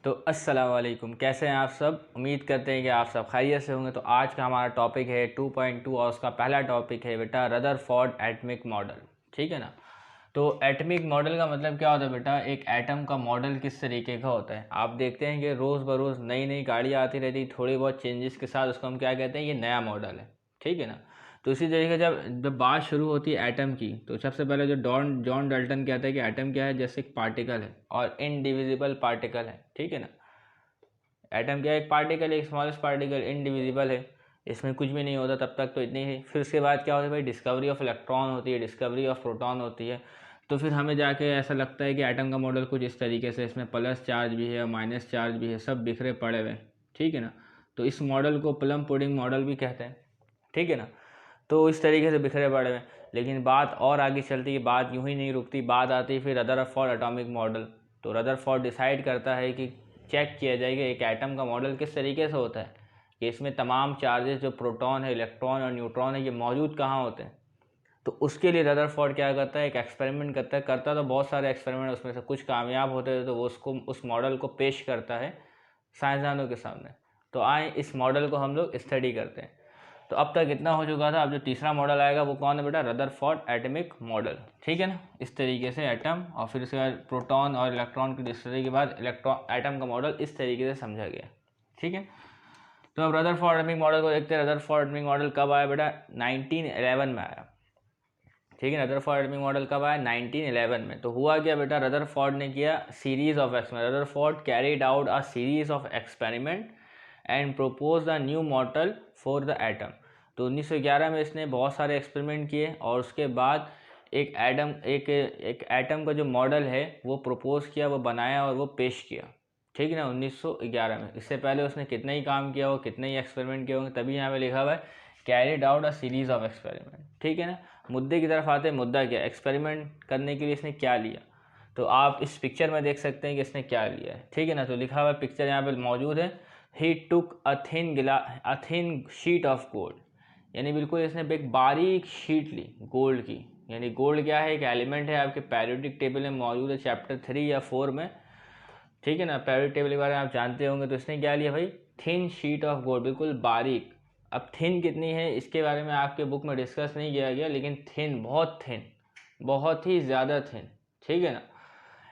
तो अस्सलाम वालेकुम, कैसे हैं आप सब। उम्मीद करते हैं कि आप सब खैरियत से होंगे। तो आज का हमारा टॉपिक है 2.2 और उसका पहला टॉपिक है बेटा रदरफोर्ड एटमिक मॉडल। ठीक है ना। तो एटमिक मॉडल का मतलब क्या होता है बेटा, एक एटम का मॉडल किस तरीके का होता है। आप देखते हैं कि रोज़ बरोज़ नई नई गाड़ियाँ आती रहती, थोड़ी बहुत चेंजेस के साथ उसको हम क्या कहते हैं, ये नया मॉडल है। ठीक है ना। तो इसी तरीके जब बात शुरू होती है एटम की, तो सबसे पहले जो जॉन डाल्टन कहता है कि एटम क्या है, जैसे एक पार्टिकल है और इनडिविजिबल पार्टिकल है। ठीक है ना। एटम क्या है, एक पार्टिकल है, एक स्मॉलेस्ट पार्टिकल, इनडिविजिबल है, इसमें कुछ भी नहीं होता। तब तक तो इतनी ही। फिर उसके बाद क्या होता है भाई, डिस्कवरी ऑफ इलेक्ट्रॉन होती है, डिस्कवरी ऑफ प्रोटॉन होती है। तो फिर हमें जाके ऐसा लगता है कि एटम का मॉडल कुछ इस तरीके से, इसमें प्लस चार्ज भी है, माइनस चार्ज भी है, सब बिखरे पड़े हुए। ठीक है ना। तो इस मॉडल को प्लम पुडिंग मॉडल भी कहते हैं। ठीक है ना। तो इस तरीके से बिखरे पड़े हुए। लेकिन बात और आगे चलती है, बात यूं ही नहीं रुकती, बात आती है फिर रदरफोर्ड एटॉमिक मॉडल। तो रदरफोर्ड डिसाइड करता है कि चेक किया जाएगा एक एटम का मॉडल किस तरीके से होता है, कि इसमें तमाम चार्जेस जो प्रोटॉन है, इलेक्ट्रॉन और न्यूट्रॉन है, ये मौजूद कहाँ होते हैं। तो उसके लिए रदरफोर्ड क्या करता है, एक एक्सपेरिमेंट करता तो बहुत सारे एक्सपेरिमेंट, उसमें से कुछ कामयाब होते थे तो वो उसको उस मॉडल को पेश करता है साइंसदानों के सामने। तो आए इस मॉडल को हम लोग स्टडी करते हैं। तो अब तक इतना हो चुका था। अब जो तीसरा मॉडल आएगा वो कौन है बेटा, रदरफोर्ड एटमिक मॉडल। ठीक है ना। इस तरीके से एटम और फिर उसके बाद प्रोटॉन और इलेक्ट्रॉन की डिस्कवरी के बाद एटम का मॉडल इस तरीके से समझा गया। ठीक है। तो अब रदरफोर्ड एटमिक मॉडल को देखते हैं। रदरफोर्ड एटमिक मॉडल कब आया बेटा, 1911 में आया। ठीक है। रदरफोर्ड एटमिक मॉडल कब आया, 1911 में। तो हुआ क्या बेटा, रदरफोर्ड ने किया series of experiment. Rutherford carried out a series of experiment and propose the new model for the atom. तो 1911 में इसने बहुत सारे एक्सपेरिमेंट किए और उसके बाद एक एटम का जो मॉडल है वो प्रपोज किया, वो बनाया और वो पेश किया। ठीक है ना, 1911 में। इससे पहले उसने कितना ही काम किया हो, कितने ही एक्सपेरिमेंट किए होंगे, तभी यहाँ पे लिखा हुआ है carried out a series of experiment. ठीक है ना। मुद्दे की तरफ आते हैं। मुद्दा क्या, एक्सपेरिमेंट करने के लिए इसने क्या लिया। तो आप इस पिक्चर में देख सकते हैं कि इसने क्या लिया है। ठीक है ना। तो लिखा हुआ पिक्चर यहाँ पे मौजूद है। He took a thin sheet of gold, यानी बिल्कुल इसने एक बारीक शीट ली गोल्ड की। यानी गोल्ड क्या है, एक एलिमेंट है, आपके पेरियोडिक टेबल में मौजूद है, चैप्टर 3 या 4 में। ठीक है ना। पेरियोडिक टेबल के बारे में आप जानते होंगे। तो इसने क्या लिया भाई, थिन शीट ऑफ गोल्ड, बिल्कुल बारीक। अब थिन कितनी है इसके बारे में आपके बुक में डिस्कस नहीं किया गया, लेकिन थिन, बहुत ही ज़्यादा थिन। ठीक है ना।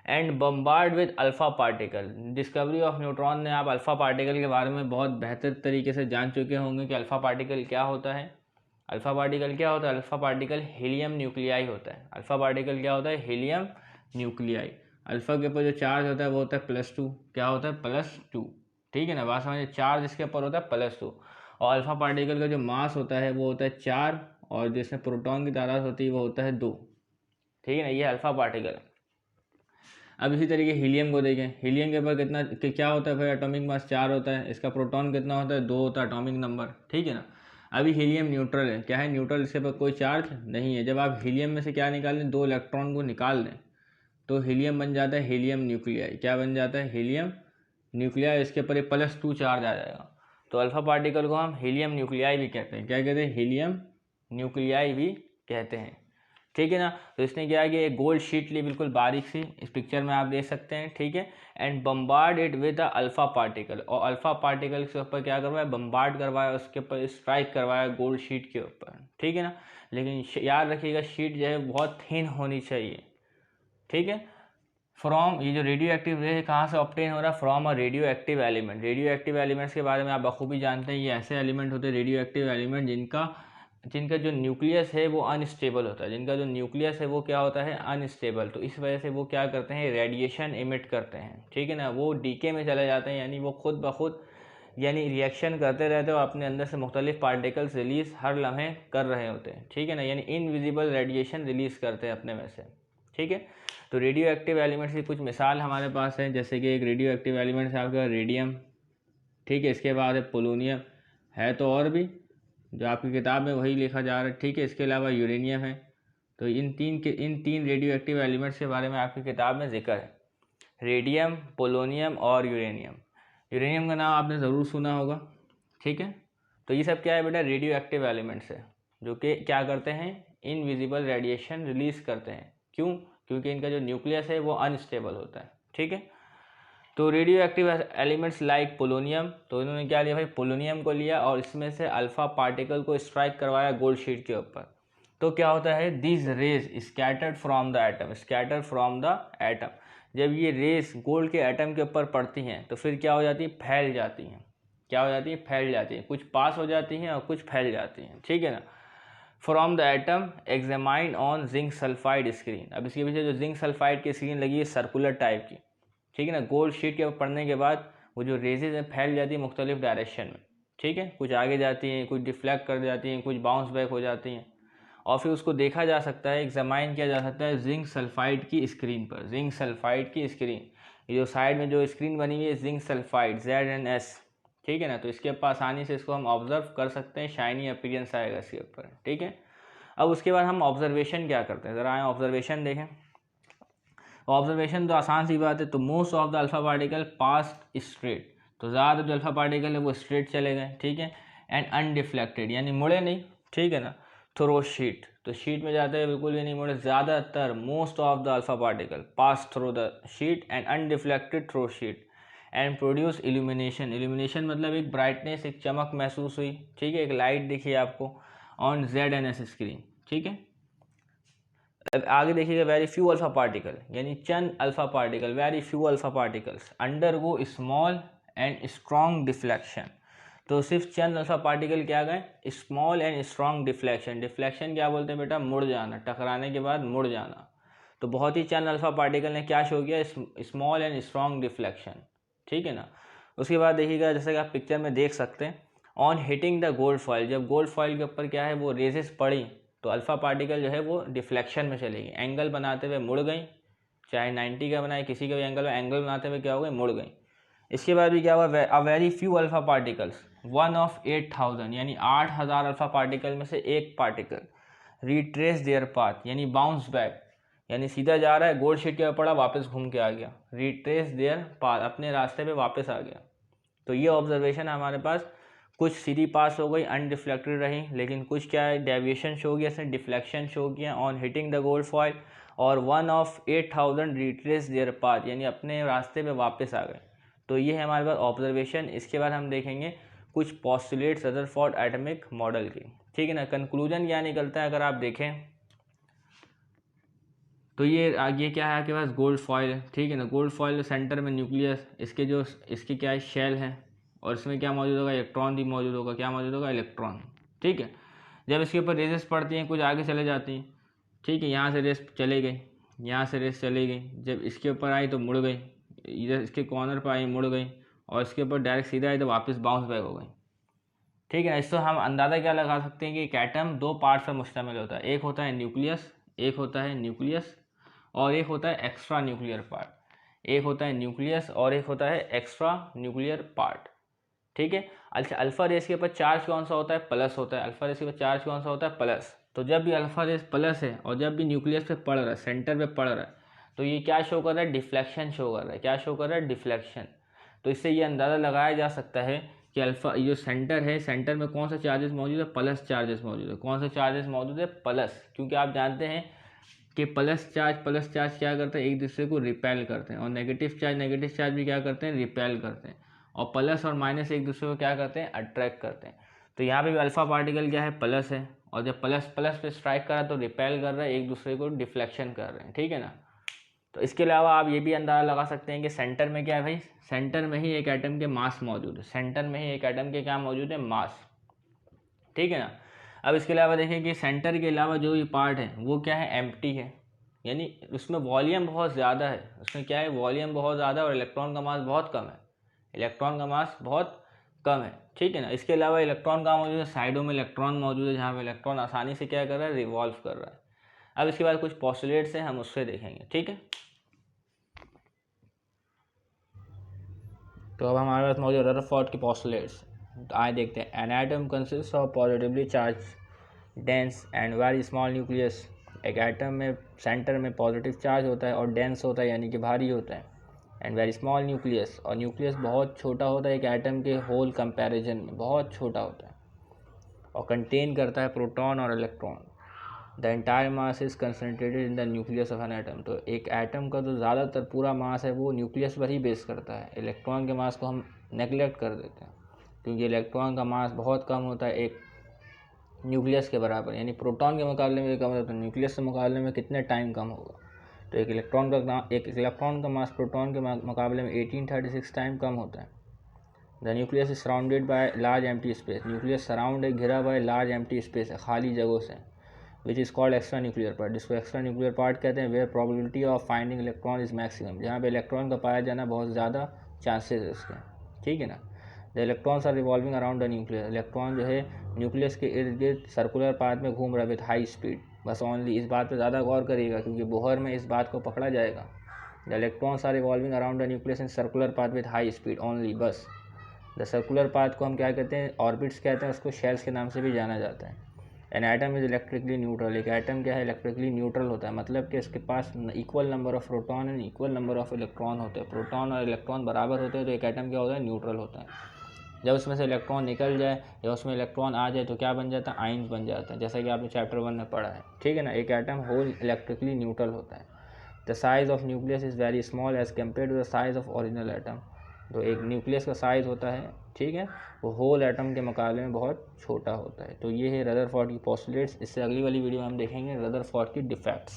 And bombard with alpha particle. Discovery of neutron ने, आप अल्फ़ा पार्टिकल के बारे में बहुत बेहतर तरीके से जान चुके होंगे कि अल्फ़ा पार्टिकल क्या होता है। अल्फ़ा पार्टिकल क्या होता है, अल्फ़ा पार्टिकल हीलियम न्यूक्लियाई होता है। अल्फ़ा पार्टिकल क्या होता है, हीलियम न्यूक्लियाई। अल्फ़ा के ऊपर जो चार्ज होता है वो होता है +2। क्या होता है, +2। ठीक है ना। बात समझिए, चार्ज इसके ऊपर होता है +2। और अल्फ़ा पार्टिकल का जो मास होता है वो होता है 4, और जिसमें प्रोटॉन की तादाद होती है वो होता है 2। ठीक है ना। ये अल्फ़ा पार्टिकल है। अब इसी तरीके हीलियम को देखें। हीलियम के ऊपर क्या होता है भाई, एटॉमिक मास 4 होता है, इसका प्रोटॉन कितना होता है, 2 होता है एटॉमिक नंबर। ठीक है ना। अभी हीलियम न्यूट्रल है। क्या है, न्यूट्रल, इसके ऊपर कोई चार्ज नहीं है। जब आप हीलियम में से क्या निकाल दें, 2 इलेक्ट्रॉन को निकाल दें, तो हीलियम बन जाता है हीलियम न्यूक्लियाई। क्या बन जाता है, हीलियम न्यूक्लियाई। इसके ऊपर एक +2 चार्ज आ जाएगा। तो अल्फ़ा पार्टिकल को हम हीलियम न्यूक्लियाई भी कहते हैं। क्या कहते हैं, हीलियम न्यूक्लियाई भी कहते हैं। ठीक है ना। तो इसने क्या किया, एक गोल्ड शीट ली बिल्कुल बारीक सी, इस पिक्चर में आप देख सकते हैं। ठीक है। And bombard it with a alpha particle, और अल्फा पार्टिकल के ऊपर क्या करवाया, बम्बार्ड करवाया, उसके ऊपर स्ट्राइक करवाया गोल्ड शीट के ऊपर। ठीक है ना। लेकिन याद रखिएगा, शीट जो है बहुत थिन होनी चाहिए। ठीक है। फ्रॉम, ये जो रेडियो एक्टिव रे है कहाँ से ऑब्टेन हो रहा है, from a radio active element. Radio active elements के बारे में आप बखूबी जानते हैं। ये ऐसे एलिमेंट होते हैं रेडियो एक्टिव एलिमेंट जिनका जो न्यूक्लियस है वो अनस्टेबल होता है। जिनका जो न्यूक्लियस है वो क्या होता है, अनस्टेबल। तो इस वजह से वो क्या करते हैं, रेडिएशन इमिट करते हैं। ठीक है ना। वो डीके में चले जाते हैं, यानी वो खुद ब खुद यानी रिएक्शन करते रहते हैं और अपने अंदर से मुख्तलिफ पार्टिकल्स रिलीज हर लम्हे कर रहे होते हैं। ठीक है ना। यानी इनविजिबल रेडिएशन रिलीज करते हैं अपने में से। ठीक है। तो रेडियो एक्टिव एलिमेंट्स की कुछ मिसाल हमारे पास है, जैसे कि एक रेडियो एक्टिव एलिमेंट्स है आपका रेडियम। ठीक है। इसके बाद है पोलोनियम, है तो और भी, जो आपकी किताब में वही लिखा जा रहा है। ठीक है। इसके अलावा यूरेनियम है। तो इन तीन रेडियो एक्टिव एलिमेंट्स के बारे में आपकी किताब में जिक्र है, रेडियम, पोलोनियम और यूरेनियम। यूरेनियम का नाम आपने ज़रूर सुना होगा। ठीक है। तो ये सब क्या है बेटा, रेडियो एक्टिव एलिमेंट्स है, जो कि क्या करते हैं, इनविजिबल रेडिएशन रिलीज करते हैं। क्यों, क्योंकि इनका जो न्यूक्लियस है वो अनस्टेबल होता है। ठीक है। तो radio active elements like polonium, तो इन्होंने क्या लिया भाई, पोलोनियम को लिया और इसमें से अल्फा पार्टिकल को स्ट्राइक करवाया गोल्ड शीट के ऊपर। तो क्या होता है, this rays scattered from the atom, scattered from the atom. जब ये रेस गोल्ड के एटम के ऊपर पड़ती हैं तो फिर क्या हो जाती है, फैल जाती हैं। क्या हो जाती है, फैल जाती हैं। कुछ पास हो जाती हैं और कुछ फैल जाती हैं, ठीक है ना। From the atom examined on zinc sulphide screen. अब इसके पीछे जो जिंक सल्फाइड की स्क्रीन लगी है सर्कुलर टाइप की, ठीक है ना। गोल्ड शीट के ऊपर पड़ने के बाद वो जो रेजेज हैं फैल जाती है मुख्तलिफ डायरेक्शन में, ठीक है। कुछ आगे जाती हैं, कुछ डिफ्लेक्ट कर जाती हैं, कुछ बाउंस बैक हो जाती हैं और फिर उसको देखा जा सकता है, एग्जामाइन किया जा सकता है जिंक सल्फाइड की स्क्रीन पर। जिंक सल्फाइड की स्क्रीन, ये जो साइड में जो स्क्रीन बनी हुई है जिंक सल्फाइड ZnS, ठीक है ना। तो इसके ऊपर आसानी से इसको हम ऑब्जर्व कर सकते हैं, शाइनी अपीयरेंस आएगा इसके ऊपर, ठीक है। अब उसके बाद हम ऑब्जर्वेशन क्या करते हैं, ज़रा आए ऑब्जर्वेशन देखें। ऑब्जर्वेशन तो आसान सी बात है। तो most of the alpha particle past straight, तो ज़्यादा जो अल्फा पार्टिकल है वो स्ट्रेट चले गए, ठीक है। एंड अनडिफ्लेक्टेड यानी मुड़े नहीं, ठीक है ना। थ्रो शीट, तो शीट में जाते हैं बिल्कुल भी नहीं मुड़े। ज़्यादातर most of the alpha particle pass through the sheet and undeflected through sheet and produce illumination. Illumination मतलब एक ब्राइटनेस, एक चमक महसूस हुई, ठीक है, एक लाइट दिखी आपको ऑन ZnS स्क्रीन, ठीक है। अब आगे देखिएगा, वेरी फ्यू अल्फा पार्टिकल यानी चंद alpha particle, very few alpha particles undergo small and strong deflection. तो सिर्फ चंद अल्फा पार्टिकल क्या गए, small and strong deflection. Deflection क्या बोलते हैं बेटा, मुड़ जाना, टकराने के बाद मुड़ जाना। तो बहुत ही चंद अल्फा पार्टिकल ने क्या शो किया, स्मॉल एंड स्ट्रॉन्ग डिफ्लेक्शन, ठीक है ना। उसके बाद देखिएगा, जैसे कि आप पिक्चर में देख सकते हैं, on hitting the gold foil, जब गोल्ड फॉइल के ऊपर क्या है वो रेजेस पड़ी तो अल्फा पार्टिकल जो है वो डिफ्लेक्शन में चलेगी, एंगल बनाते हुए मुड़ गई, चाहे 90 का बनाए किसी का भी एंगल बनाते हुए क्या हो गई, मुड़ गई। इसके बाद भी क्या हुआ, a very few alpha particles 1 of 8000 यानी 8000 अल्फा पार्टिकल में से एक पार्टिकल रिट्रेस देयर पाथ यानी बाउंस बैक, यानी सीधा जा रहा है गोल्ड शीट के ऊपर पड़ा वापस घूम के आ गया, रिट्रेस देयर पाथ अपने रास्ते पे वापस आ गया। तो ये ऑब्जर्वेशन हमारे पास, कुछ सीधी पास हो गई अनडिफ्लेक्टेड रही, लेकिन कुछ क्या है डेविएशन शो किया, इसने डिफ्लेक्शन शो किया on hitting the gold foil, और 1 of 8000 रिट्रेस देयर पाथ यानी अपने रास्ते पे वापस आ गए। तो ये है हमारे पास ऑब्जर्वेशन। इसके बाद हम देखेंगे कुछ पॉस्टुलेट्स रदरफोर्ड एटॉमिक मॉडल की, ठीक है ना। कंक्लूजन क्या निकलता है अगर आप देखें तो ये आगे क्या है आपके पास, गोल्ड फॉइल, ठीक है ना। गोल्ड फॉइल सेंटर में न्यूक्लियस, इसके क्या है शेल है, और इसमें क्या मौजूद होगा, इलेक्ट्रॉन भी मौजूद होगा। क्या मौजूद होगा, इलेक्ट्रॉन, ठीक है। जब इसके ऊपर रेजेस पड़ती हैं कुछ आगे चले जाती हैं, ठीक है। यहाँ से रेस चले गई, यहाँ से रेस चली गई, जब इसके ऊपर आई तो मुड़ गई, इधर इसके कॉर्नर पर आई मुड़ गई, और इसके ऊपर डायरेक्ट सीधा आई तो वापस बाउंस बैक हो गई, ठीक है। इससे हम अंदाज़ा क्या लगा सकते हैं कि एक एटम दो पार्ट्स पर मुश्तमिल होता है, एक होता है न्यूक्लियस, एक होता है न्यूक्लियस और एक होता है एक्स्ट्रा न्यूक्लियर पार्ट। एक होता है न्यूक्लियस और एक होता है एक्स्ट्रा न्यूक्लियर पार्ट, ठीक है। अच्छा, अल्फा रेस के ऊपर चार्ज कौन सा होता है, प्लस होता है। अल्फा रेस के ऊपर चार्ज कौन सा होता है, प्लस। तो जब भी अल्फा रेस प्लस है और जब भी न्यूक्लियस पे पड़ रहा है, सेंटर पे पड़ रहा है, तो ये क्या शो कर रहा है, डिफ्लेक्शन शो कर रहा है। क्या शो कर रहा है, डिफ्लेक्शन। तो इससे ये अंदाज़ा लगाया जा सकता है कि अल्फा जो सेंटर है, सेंटर में कौन सा चार्जेस मौजूद है, प्लस चार्जेस मौजूद है। कौन सा चार्जेस मौजूद है, प्लस, क्योंकि आप जानते हैं कि प्लस चार्ज क्या करते हैं, एक दूसरे को रिपेल करते हैं, और नेगेटिव चार्ज भी क्या करते हैं, रिपेल करते हैं, और प्लस और माइनस एक दूसरे को क्या करते हैं, अट्रैक्ट करते हैं। तो यहाँ पे भी अल्फा पार्टिकल क्या है, प्लस है, और जब प्लस पे स्ट्राइक कर रहा है तो रिपेल कर रहा है, एक दूसरे को डिफ्लेक्शन कर रहे हैं, ठीक है ना। तो इसके अलावा आप ये भी अंदाज़ा लगा सकते हैं कि सेंटर में क्या है भाई, सेंटर में ही एक एटम के मास मौजूद है, सेंटर में ही एक एटम के क्या मौजूद है, मास, ठीक है ना। अब इसके अलावा देखिए कि सेंटर के अलावा जो ये पार्ट है वो क्या है, एम्प्टी है, यानी उसमें वॉल्यूम बहुत ज़्यादा है, उसमें क्या है, वॉल्यूम बहुत ज़्यादा है और इलेक्ट्रॉन का मास बहुत कम है, इलेक्ट्रॉन का मास बहुत कम है, ठीक है ना। इसके अलावा इलेक्ट्रॉन कहाँ मौजूद है, साइडों में इलेक्ट्रॉन मौजूद है, जहाँ पे इलेक्ट्रॉन आसानी से क्या कर रहा है, रिवॉल्व कर रहा है। अब इसके बाद कुछ पोस्टुलेट्स हैं, हम उससे देखेंगे, ठीक है। तो अब हमारे पास मौजूद रदरफोर्ड के पोस्टुलेट्स, तो आए देखते हैं। An atom consist of positively charge dense and very small nucleus. एक एटम में सेंटर में पॉजिटिव चार्ज होता है और डेंस होता है यानी कि भारी होता है, एंड वेरी स्मॉल न्यूक्लियस, और न्यूक्लियस बहुत छोटा होता है, एक एटम के होल कंपैरिजन में बहुत छोटा होता है, और कंटेन करता है प्रोटॉन और electron. The entire mass is concentrated in the nucleus of an atom. तो एक एटम का जो ज़्यादातर पूरा मास है वो न्यूक्लियस पर ही बेस करता है। इलेक्ट्रॉन के मास को हम नेगलेक्ट कर देते हैं क्योंकि इलेक्ट्रॉन का मास बहुत कम होता है एक न्यूक्लियस के बराबर, यानी प्रोटॉन के मुकाबले में कम होता है। न्यूक्लियस के मुकाबले में कितने टाइम कम होगा। तो एक इलेक्ट्रॉन का मास प्रोटॉन के मुकाबले में 1836 टाइम कम होता है। The nucleus is surrounded by large empty space. Nucleus surround एक घिरा हुआ लार्ज एम्प्टी स्पेस है, खाली जगहों से, which is called extra nuclear part, जिसको एक्स्ट्रा न्यूक्लियर पार्ट कहते हैं। Where probability of finding electron is maximum, जहाँ पे इलेक्ट्रॉन का पाया जाना बहुत ज़्यादा चांसेस है उसके, ठीक है ना। The electrons are revolving around the nucleus. Electron जो है न्यूक्लियस के इर्द गिर्द सर्कुलर पाथ में घूम रहा है विद हाई स्पीड। बस ओनली इस बात पे ज़्यादा गौर करिएगा क्योंकि बोहर में इस बात को पकड़ा जाएगा। The electrons are revolving around the nucleus in circular path with high speed only, बस। द सर्कुलर पाथ को हम क्या कहते हैं, ऑर्बिट्स कहते हैं, उसको शेल्स के नाम से भी जाना जाता है। An atom is electrically neutral. एक एटम क्या है, इलेक्ट्रिकली न्यूट्रल होता है, मतलब कि इसके पास equal number of proton and equal number of electron होते हैं। प्रोटॉन और इलेक्ट्रॉन बराबर होते हैं तो एक एटम क्या होता है, न्यूट्रल होता है। जब उसमें से इलेक्ट्रॉन निकल जाए या उसमें इलेक्ट्रॉन आ जाए तो क्या बन जाता है, आयन्स बन जाता है, जैसा कि आपने चैप्टर 1 में पढ़ा है, ठीक है ना। एक एटम होल इलेक्ट्रिकली न्यूट्रल होता है। The size of nucleus is very small as compare to the size of original atom. तो एक न्यूक्लियस का साइज़ होता है, ठीक है, वो होल एटम के मुकाबले में बहुत छोटा होता है। तो ये है रदरफोर्ड की पोस्टुलेट्स। इससे अगली वाली वीडियो में हम देखेंगे रदरफोर्ड की डिफेक्ट्स।